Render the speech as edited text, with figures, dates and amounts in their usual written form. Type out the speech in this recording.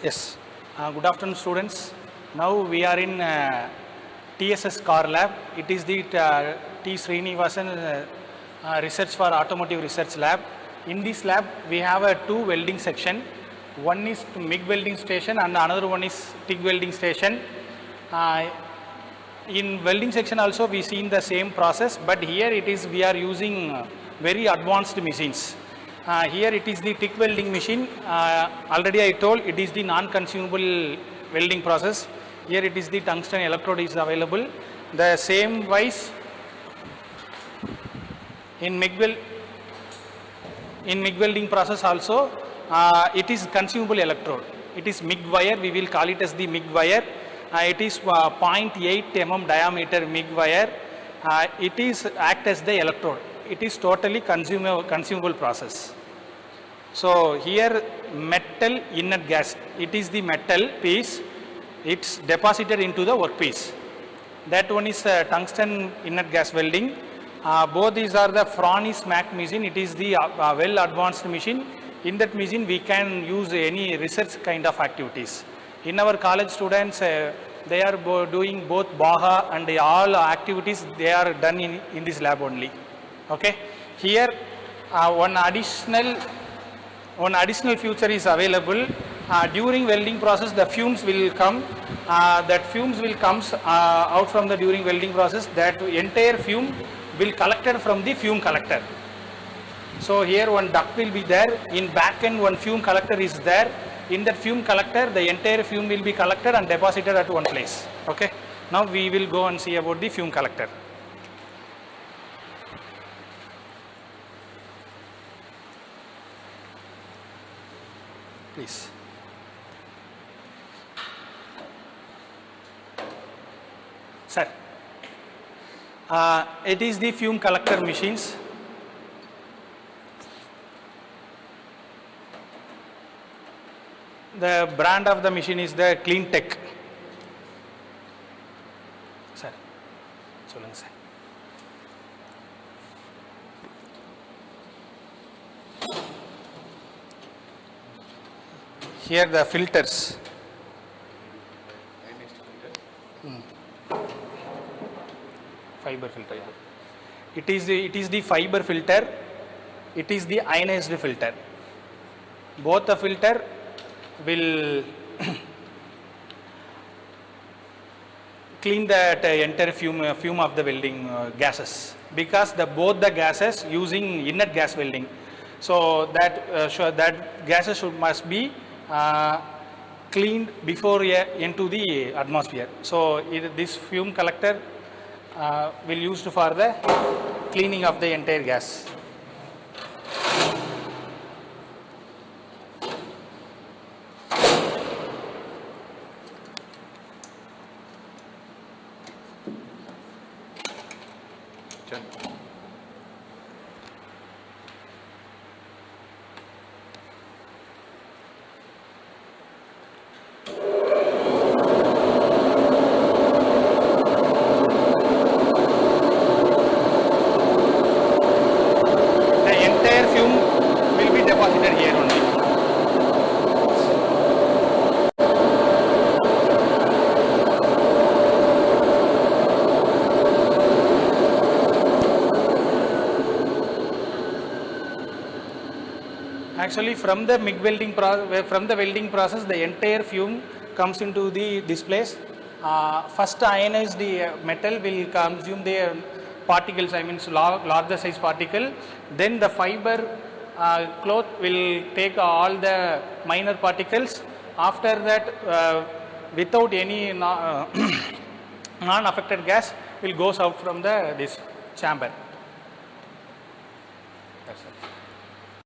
Yes. Good afternoon, students. Now we are in TSS Car Lab. It is the T. Srinivasan Research for Automotive Research Lab. In this lab, we have a two welding section. One is MIG welding station and another one is TIG welding station. In welding section also we seen the same process, but here it is we are using very advanced machines. Here it is the TIG welding machine. Already I told it is the non-consumable welding process. Here it is the tungsten electrode is available. The same wise in MIG welding process also it is consumable electrode. It is MIG wire. We will call it as the MIG wire. It is 0.8 mm diameter MIG wire. It is act as the electrode. It is totally consumable process. So here metal inert gas, it is the metal piece, it's deposited into the workpiece. That one is tungsten inert gas welding. Both these are the Fronius Mac machine. It is the well advanced machine. In that machine we can use any research kind of activities. In our college students, they are doing both BAHA and all activities they are done in this lab only. Okay. Here one additional feature is available. During welding process the fumes will come. That fumes will comes out from the during welding process. That entire fume will collected from the fume collector. So here one duct will be there. In back end one fume collector is there. In that fume collector the entire fume will be collected and deposited at one place. Okay. Now we will go and see about the fume collector. Please. Sir, it is the fume collector machines. The brand of the machine is the Cleantech. Sir, சொல்லுங்க sir. Here the filters. Fiber filter. It is the fiber filter. It is the ionized filter. Both the filter will clean that entire fume of the welding gases, because both the gases using inert gas welding. So that gases must be cleaned before into the atmosphere. So this fume collector will used for the cleaning of the entire gas. Actually, from the MIG welding process, the entire fume comes into this place. First, ionized metal will consume the particles. I mean, larger size particle. Then the fiber cloth will take all the minor particles. After that, without any non-affected gas, will goes out from this chamber. That's it.